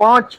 5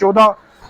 14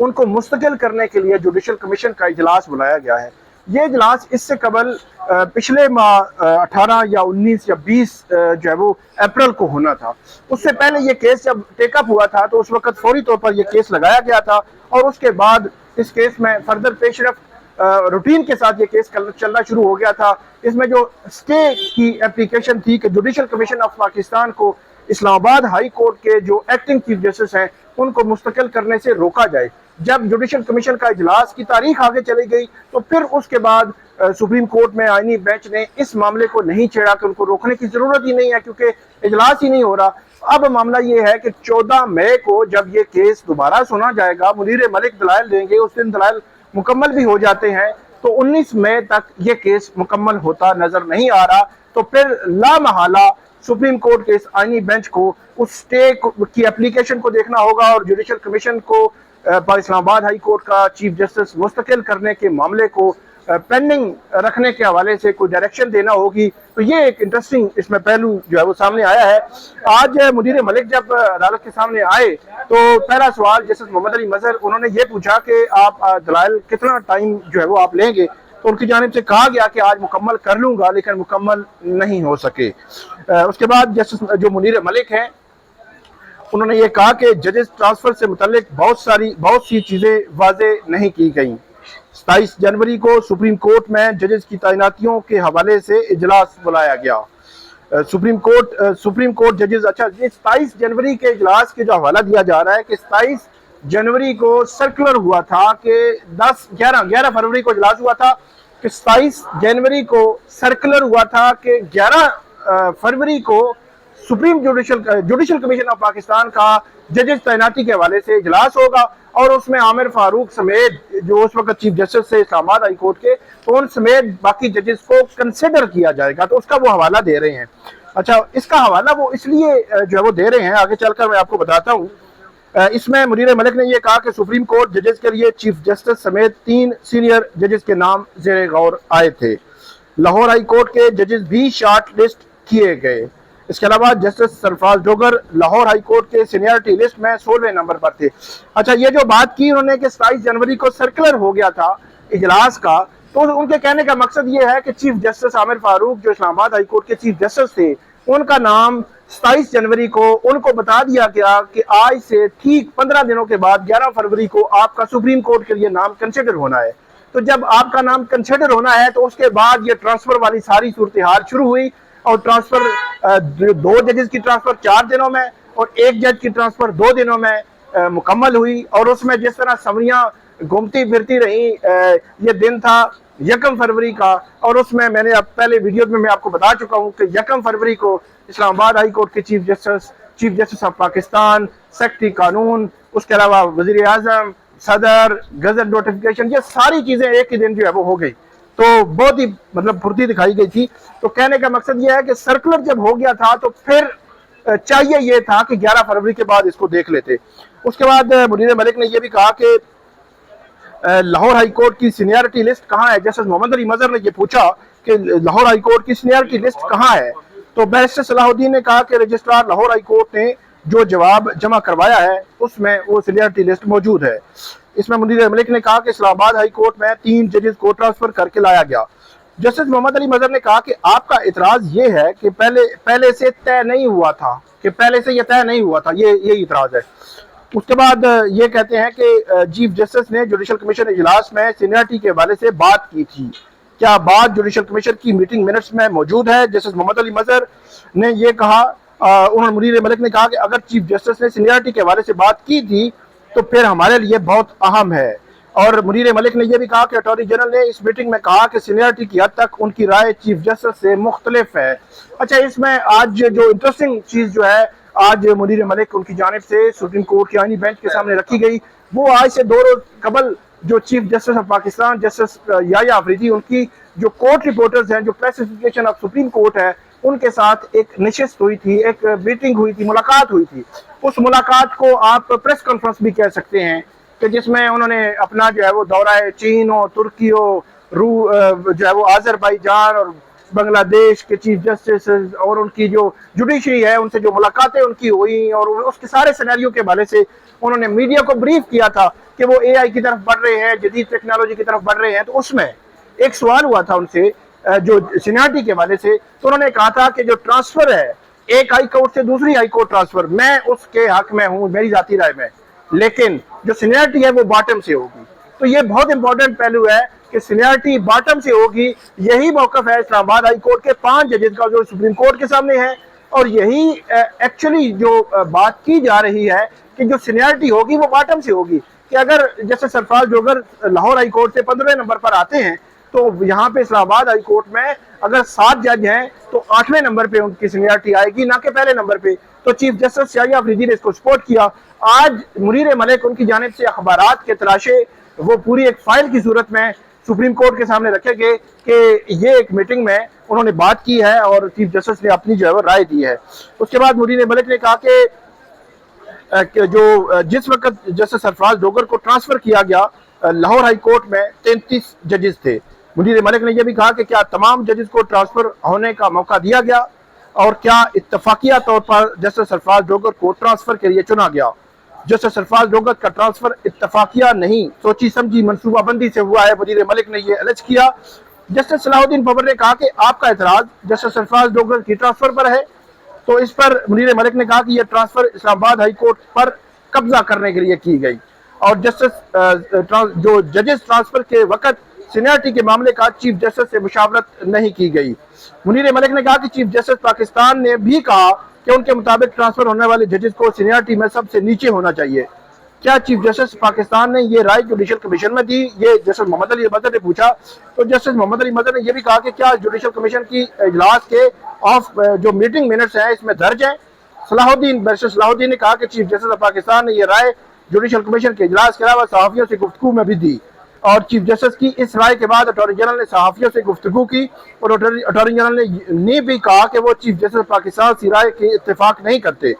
ان کو مستقل کرنے کے لیے جوڈیشل کمیشن کا اجلاس بلایا گیا ہے۔ یہ اجلاس اس سے قبل پچھلے ماہ 18 یا 19 یا 20 جو ہے وہ اپریل کو ہونا تھا۔ اس سے پہلے یہ کیس جب ٹیک اپ ہوا تھا تو اس وقت فوری طور پر یہ کیس لگایا گیا تھا، اور اس کے بعد اس کیس میں فردر پیش رفت روٹین کے ساتھ یہ کیس چلنا شروع ہو گیا تھا۔ اس میں جو سٹے کی اپلیکیشن تھی کہ جوڈیشل کمیشن آف پاکستان کو اسلام آباد ہائی کورٹ کے جو ایکٹنگ چیف جسٹس ہیں ان کو مستقل کرنے سے روکا جائے۔ جب جوڈیشل کمیشن کا اجلاس کی تاریخ آگے چلی گئی تو پھر اس کے بعد سپریم کورٹ میں آئینی بینچ نے اس معاملے کو نہیں چھیڑا کہ ان کو روکنے کی ضرورت ہی نہیں ہے کیونکہ اجلاس ہی نہیں ہو رہا۔ اب معاملہ یہ ہے کہ 14 مئی کو جب یہ کیس دوبارہ سنا جائے گا، منیر ملک دلائل دیں گے، اس دن دلائل مکمل بھی ہو جاتے ہیں، تو 19 مئی تک یہ کیس مکمل ہوتا نظر نہیں آ رہا۔ تو پھر لا محالہ سپریم کورٹ کے اس آئینی بینچ کو اس سٹے کی اپلیکیشن کو دیکھنا ہوگا، اور جوڈیشل کمیشن کو اسلام آباد ہائی کورٹ کا چیف جسٹس مستقل کرنے کے معاملے کو پینڈنگ رکھنے کے حوالے سے کوئی ڈائریکشن دینا ہوگی۔ تو یہ ایک انٹرسٹنگ اس میں پہلو جو ہے وہ سامنے آیا ہے۔ آج منیر ملک جب عدالت کے سامنے آئے تو پہلا سوال جسٹس محمد علی مظہر انہوں نے یہ پوچھا کہ آپ دلائل کتنا ٹائم جو ہے وہ آپ لیں گے، تو ان کی جانب سے کہا گیا کہ آج مکمل کر لوں گا، لیکن مکمل نہیں ہو سکے۔ اس کے بعد جسٹس جو منیر ملک ہیں انہوں نے یہ کہا کہ ججز ٹرانسفر سے متعلق بہت سی چیزیں واضح نہیں کی گئیں۔ 27 جنوری کو سپریم کورٹ میں ججز کی تعیناتیوں کے حوالے سے اجلاس بلایا گیا۔ سپریم کورٹ ججز، اچھا یہ 27 جنوری کے اجلاس کے جو حوالہ دیا جا رہا ہے کہ 27 جنوری کو سرکولر ہوا تھا کہ 11 فروری کو اجلاس ہوا تھا کہ 27 جنوری کو سرکولر ہوا تھا کہ 11 فروری کو جوڈیشل کمیشن آف پاکستان کا ججز تعیناتی کے حوالے سے اجلاس ہوگا، اور اس میں عامر فاروق سمیت جو اس وقت چیف جسٹس سے اسلام آباد ہائی کورٹ کے، تو ان سمیت باقی ججز کو کنسیڈر کیا جائے گا۔ تو اس کا وہ حوالہ دے رہے ہیں۔ اچھا اس کا حوالہ وہ اس لیے جو ہے وہ دے رہے ہیں، آگے چل کر میں آپ کو بتاتا ہوں۔ اس میں منیر ملک نے یہ کہا کہ سپریم کورٹ ججز کے لیے چیف جسٹس سمیت 3 سینئر ججز کے نام زیر غور آئے تھے۔ لاہور ہائی کورٹ کے ججز بھی شارٹ لسٹ کیے گئے۔ اس کے علاوہ جسٹس سرفراز ڈوگر لاہور ہائی کورٹ کے سینئرٹی لسٹ میں 16ویں نمبر پر تھے۔ اچھا یہ جو بات کی انہوں نے کہ 27 جنوری کو سرکولر ہو گیا تھا اجلاس کا، تو ان کے کہنے کا مقصد یہ ہے کہ چیف جسٹس عامر فاروق جو اسلام آباد ہائی کورٹ کے چیف جسٹس تھے، ان کا نام 27 جنوری کو ان کو بتا دیا گیا کہ آج سے ٹھیک 15 دنوں کے بعد 11 فروری کو آپ کا سپریم کورٹ کے لیے نام کنسیڈر ہونا ہے۔ تو جب آپ کا نام کنسیڈر ہونا ہے تو اس کے بعد یہ ٹرانسفر والی ساری صورتحال شروع ہوئی، اور ٹرانسفر 2 ججز کی ٹرانسفر 4 دنوں میں اور 1 جج کی ٹرانسفر 2 دنوں میں مکمل ہوئی۔ اور اس میں جس طرح سمریاں گھومتی پھرتی رہیں، یہ دن تھا 1 فروری کا، اور اس میں نے پہلے ویڈیو میں آپ کو بتا چکا ہوں کہ 1 فروری کو اسلام آباد ہائی کورٹ کے chief justice of Pakistan, secretary قانون، اس کے علاوہ وزیر اعظم، صدر، گزٹ نوٹیفیکیشن، یہ ساری چیزیں ایک ہی دن جو ہے وہ ہو گئی۔ تو بہت ہی پھرتی دکھائی گئی تھی۔ تو کہنے کا مقصد یہ ہے کہ سرکولر جب ہو گیا تھا تو پھر چاہیے یہ تھا کہ 11 فروری کے بعد اس کو دیکھ لیتے۔ اس کے بعد منیر ملک نے یہ بھی کہا کہ لاہور ہائی کورٹ کی سینئرٹی لسٹ کہاں ہے۔ جسٹس محمد علی مظہر نے یہ پوچھا کہ لاہور ہائی کورٹ کی سینئرٹی لسٹ کہاں ہے، تو بیرسٹر صلاح الدین نے کہا کہ رجسٹرار لاہور ہائی کورٹ نے جو جواب جمع کروایا ہے اس میں وہ سینئرٹی لسٹ موجود ہے۔ اس میں منیر ملک نے کہا کہ اسلام آباد ہائی کورٹ میں 3 ججز کو ٹرانسفر کر کے لایا گیا۔ جسٹس محمد علی مظہر نے کہا کہ آپ کا اعتراض یہ ہے کہ پہلے سے طے نہیں ہوا تھا، یہ اعتراض ہے۔ اس کے بعد یہ کہتے ہیں کہ چیف جسٹس نے جوڈیشل کمیشن اجلاس میں سینئرٹی کے حوالے سے بات کی تھی، کیا بات جوڈیشل کمیشن کی میٹنگ منٹس میں موجود ہے؟ جسٹس محمد علی مظہر نے یہ کہا، منیر ملک نے کہا کہ اگر چیف جسٹس نے سینئرٹی کے حوالے سے بات کی تھی تو پھر ہمارے لیے بہت اہم ہے۔ اور منیر ملک نے یہ بھی کہا کہ اٹارنی جنرل نے اس میٹنگ میں کہا کہ سینئرٹی کی حد تک ان کی رائے چیف جسٹس سے مختلف ہے۔ اچھا اس میں آج جو انٹرسٹنگ چیز جو ہے آج منیر ملک ان کی جانب سے سپریم کورٹ کے آئینی بینچ کے سامنے رکھی گئی، وہ آج سے 2 روز قبل جو chief justice of Pakistan justice Yahya Afridi ان کی جو کورٹ رپورٹرز ہیں، جو press association of supreme court ہے، ان کے ساتھ ایک نشست ہوئی تھی، ایک میٹنگ ہوئی تھی، ملاقات ہوئی تھی۔ اس ملاقات کو آپ پریس کانفرنس بھی کہہ سکتے ہیں کہ جس میں انہوں نے اپنا جو ہے وہ دورہ چین ہو، ترکی ہو، جو ہے وہ آذربائیجان اور بنگلہ دیش کے چیف جسٹس اور ان کی جو جوڈیشری ہے ان سے جو ملاقاتیں ان کی ہوئی اور اس کے سارے سینیریو کے حوالے سے انہوں نے میڈیا کو بریف کیا تھا کہ وہ اے آئی کی طرف بڑھ رہے ہیں، جدید ٹیکنالوجی کی طرف بڑھ رہے ہیں، تو اس میں ایک سوال ہوا تھا ان سے جو سینیارٹی کے حوالے سے، تو انہوں نے کہا تھا کہ جو ٹرانسفر ہے ایک ہائی کورٹ سے دوسری ہائی کورٹ ٹرانسفر، میں اس کے حق میں ہوں میری ذاتی رائے میں، لیکن جو سینیارٹی ہے وہ باٹم سے ہوگی۔ تو یہ بہت امپورٹنٹ پہلو ہے کہ سینیارٹی باٹم سے ہوگی۔ یہی موقف ہے اسلام آباد ہائی کورٹ کے 5 ججز کا جو سپریم کورٹ کے سامنے ہے، اور یہی ایکچولی جو بات کی جا رہی ہے کہ جو سینیارٹی ہوگی وہ باٹم سے ہوگی، کہ اگر جیسے سرفراز جوگر لاہور ہائی کورٹ سے 15 نمبر پر آتے ہیں تو یہاں پہ اسلام آباد ہائی کورٹ میں اگر 7 جج ہیں تو 8ویں نمبر پہ ان کی سینیارٹی آئے گی، نہ کہ پہلے نمبر پہ۔ تو چیف جسٹس شاہی آفریدی نے اس کو سپورٹ کیا۔ آج منیر ملک ان کی جانب سے اخبارات کے تلاشے وہ پوری ایک فائل کی صورت میں سپریم کورٹ کے سامنے رکھے گئے کہ یہ ایک میٹنگ میں انہوں نے بات کی ہے اور چیف جسٹس نے اپنی جو ہے وہ رائے دی ہے۔ اس کے بعد منیر ملک نے کہا کہ جو جس وقت جسٹس سرفراز ڈوگر کو ٹرانسفر کیا گیا لاہور ہائی کورٹ میں 33 ججز تھے۔ منیر ملک نے یہ بھی کہا کہ کیا تمام ججز کو ٹرانسفر ہونے کا موقع دیا گیا اور کیا اتفاقیہ طور پر جسٹس سرفراز ڈوگر کو ٹرانسفر کے لیے چنا گیا۔ جسٹس سرفراز ڈوگر کا ٹرانسفر اتفاقیہ نہیں، سوچی سمجھی منصوبہ بندی سے ہوا ہے، منیر ملک نے یہ الج کیا۔ جسٹس صلاح الدین ببر نے کہا کہ آپ کا اعتراض جسٹس سرفراز ڈوگر کی ٹرانسفر پر ہے، تو اس پر منیر ملک نے کہا کہ یہ ٹرانسفر اسلام آباد ہائی کورٹ پر قبضہ کرنے کے لیے کی گئی اور جو ججز ٹرانسفر کے وقت سینیارٹی کے معاملے کا چیف جسٹس سے مشاورت نہیں کی گئی۔ منیر ملک نے کہا کہ چیف جسٹس پاکستان نے بھی کہا کہ ان کے مطابق ٹرانسفر ہونے والے ججز کو سینیارٹی میں سب سے نیچے ہونا چاہیے۔ کیا چیف جسٹس پاکستان نے یہ رائے جوڈیشل کمیشن میں دی؟ یہ جسٹس محمد علی مظہر نے پوچھا، تو جسٹس محمد علی مظہر نے یہ بھی کہا کہ کیا جوڈیشل کمیشن کی اجلاس کے جو میٹنگ منٹس ہیں اس میں درج ہیں؟ بیرسٹر صلاح الدین نے کہا کہ چیف جسٹس آف پاکستان نے یہ رائے جوڈیشل کمیشن کے اجلاس کے علاوہ صحافیوں سے گفتگو میں بھی دی، اور چیف جسٹس کی اس رائے کے بعد اٹارنی جنرل نے صحافیوں سے گفتگو کی اور اٹارنی جنرل نے بھی کہا کہ وہ چیف جسٹس پاکستان سے رائے کے اتفاق نہیں کرتے۔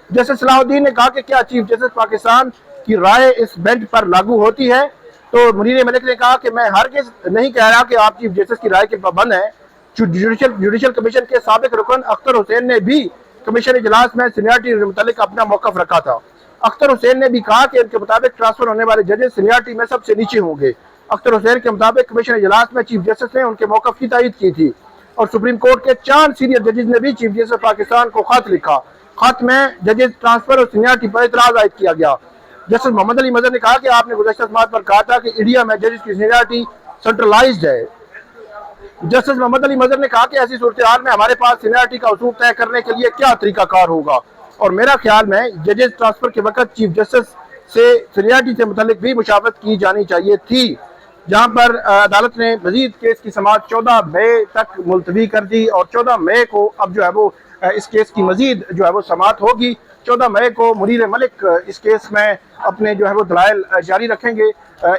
جسٹس صلاح الدین نے کہا کہ کیا چیف جسٹس پاکستان کی رائے اس بینچ پر لاگو ہوتی ہے؟ تو منیر ملک نے کہا کہ میں ہرگز نہیں کہہ رہا کہ آپ چیف جسٹس کی رائے کے پابند ہیں۔ جوڈیشل کمیشن کے سابق رکن اختر حسین نے بھی کمیشن اجلاس میں سینیارٹی کے متعلق اپنا موقف رکھا تھا۔ اختر حسین نے بھی کہا کہ ان کے مطابق ٹرانسفر ہونے والے ججز سینیارٹی میں سب سے نیچے ہوں گے۔ اختر حسین کے مطابق کمیشن اجلاس میں چیف جسٹس نے ان کے موقف کی تائید کی تھی، اور سپریم کورٹ کے 4 سینئر ججز نے بھی چیف جسٹس پاکستان کو خط لکھا۔ خط میں ججز ٹرانسفر اور سینیارٹی پر اعتراض عائد کیا گیا۔ جسٹس محمد علی مظہر نے کہا کہ آپ نے گزشتہ سماعت پر کہا تھا کہ انڈیا میں ججز کی سینیارٹی سینٹرلائزڈ ہے۔ جسٹس محمد علی مظہر نے کہا کہ ایسی صورتحال میں ہمارے پاس سینیارٹی کا اصول طے کرنے کے لیے کیا طریقہ کار ہوگا، اور میرا خیال میں ججز ٹرانسفر کے وقت چیف جسٹس سے سینیارٹی سے متعلق بھی مشاورت کی جانی چاہیے تھی، جہاں پر عدالت نے مزید کیس کی سماعت 14 مئی تک ملتوی کر دی، اور 14 مئی کو اب جو ہے وہ اس کیس کی مزید جو ہے وہ سماعت ہوگی۔ 14 مئی کو منیر ملک اس کیس میں اپنے جو ہے وہ دلائل جاری رکھیں گے۔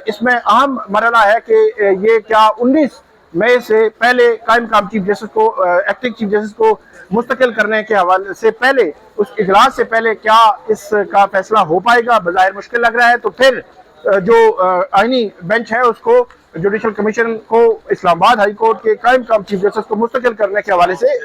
اس میں اہم مرحلہ ہے کہ یہ کیا 19 مئی سے پہلے قائم مقام چیف جسٹس کو ایکٹنگ چیف جسٹس کو مستقل کرنے کے حوالے سے پہلے اس اجلاس سے پہلے کیا اس کا فیصلہ ہو پائے گا؟ بظاہر مشکل لگ رہا ہے، تو پھر جو آئینی بینچ ہے اس کو جوڈیشل کمیشن کو اسلام آباد ہائی کورٹ کے قائم مقام چیف جسٹس کو مستقل کرنے کے حوالے سے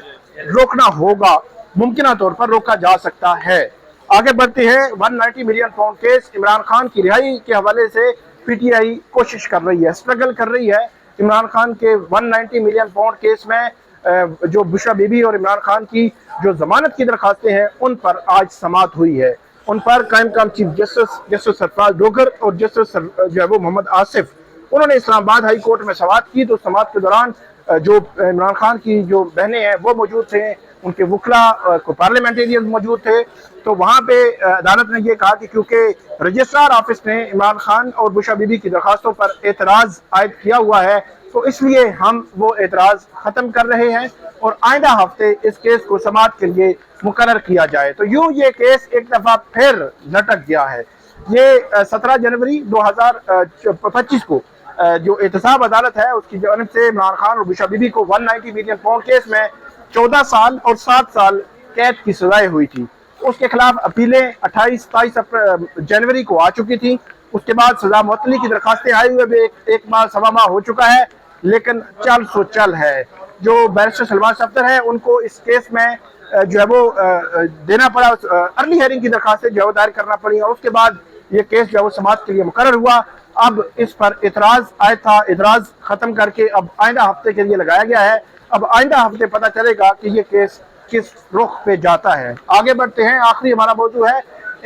روکنا ہوگا، ممکنہ طور پر روکا جا سکتا ہے۔ آگے بڑھتے ہیں۔ 190 million pound case, Imran Khan کی رہائی کے حوالے سے پی ٹی آئی کوشش کر رہی ہے، اسٹرگل کر رہی ہے۔ عمران خان کے 190 ملین پاؤنڈ کیس میں جو بشرا بی بی اور عمران خان کی جو ضمانت کی درخواستیں ہیں ان پر آج سماعت ہوئی ہے۔ ان پر قائم مقام چیف جسٹس سرفراز ڈوگر اور جسٹس جو ہے وہ محمد آصف، انہوں نے اسلام آباد ہائی کورٹ میں سماعت کی۔ تو سماعت کے دوران جو عمران خان کی جو بہنیں ہیں وہ موجود تھے، ان کے وکلا کو پارلیمنٹیرین موجود تھے، تو وہاں پہ عدالت نے یہ کہا کہ کیونکہ رجسٹرار آفس نے عمران خان اور بشرا بی بی کی درخواستوں پر اعتراض عائد کیا ہوا ہے، تو اس لیے ہم وہ اعتراض ختم کر رہے ہیں اور آئندہ ہفتے اس کیس کو سماعت کے لیے مقرر کیا جائے۔ تو یوں یہ کیس ایک دفعہ پھر لٹک گیا ہے۔ یہ 17 جنوری 2025 کو جو احتساب عدالت ہے اس کی جانب سے عمران خان اور بشرا بی بی کو 190 ملین پاؤنڈ کیس میں 14 سال اور 7 سال قید کی سزائیں ہوئی تھی۔ اس کے خلاف اپیلیں 28-27 جنوری کو آ چکی تھیں۔ اس کے بعد سزا معطلی کی درخواستیں آئی ہوئے بھی ایک ماہ سوا ماہ ہو چکا ہے، لیکن چل سو چل ہے۔ جو بیرسٹر سلمان صفدر ہیں ان کو اس کیس میں جو ہے وہ دینا پڑا، ارلی ہیئرنگ کی درخواستیں جو ہے وہ دائر کرنا پڑی، اور اس کے بعد یہ کیس جو ہے وہ سماعت کے لیے مقرر ہوا۔ اب اس پر اعتراض آیا تھا، اعتراض ختم کر کے اب آئندہ ہفتے کے لیے لگایا گیا ہے۔ اب آئندہ ہفتے پتہ چلے گا کہ یہ کیس کس رخ پہ جاتا ہے۔ آگے بڑھتے ہیں، آخری ہمارا موضوع ہے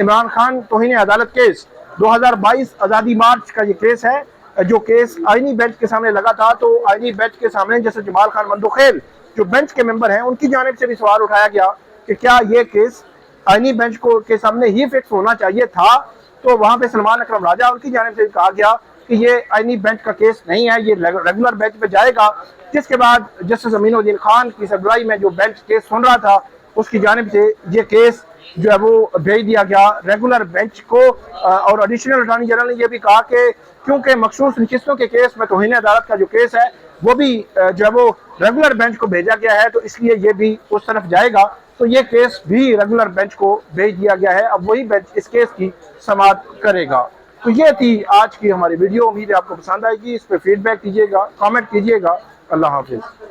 عمران خان توہین عدالت کیس۔ 2022 آزادی مارچ کا یہ کیس ہے، جو کیس آئینی بینچ کے سامنے لگا تھا، تو آئینی بینچ کے سامنے جیسے جمال خان مندوخیل جو بینچ کے ممبر ہیں ان کی جانب سے بھی سوال اٹھایا گیا کہ کیا یہ کیس آئینی بینچ کے سامنے ہی فکس ہونا چاہیے تھا، تو وہاں پہ سلمان اکرم راجہ ان کی جانب سے کہا گیا کہ یہ آئینی بینچ کا کیس نہیں ہے، یہ ریگولر بینچ پہ جائے گا، جس کے بعد جسٹس امین الدین خان کی سربراہی میں جو بینچ کیس سن رہا تھا اس کی جانب سے یہ کیس جو ہے وہ بھیج دیا گیا ریگولر بینچ کو، اور ایڈیشنل اٹارنی جنرل نے یہ بھی کہا کہ کیونکہ مخصوص نشستوں کے کیس میں توہین عدالت کا جو کیس ہے وہ بھی جو ہے وہ ریگولر بینچ کو بھیجا گیا ہے، تو اس لیے یہ بھی اس طرف جائے گا، تو یہ کیس بھی ریگولر بینچ کو بھیج دیا گیا ہے، اب وہی بینچ اس کیس کی سماعت کرے گا۔ تو یہ تھی آج کی ہماری ویڈیو، امید ہے آپ کو پسند آئے گی، اس پہ فیڈ بیک کیجیے گا، کامنٹ کیجیے گا۔ اللہ حافظ۔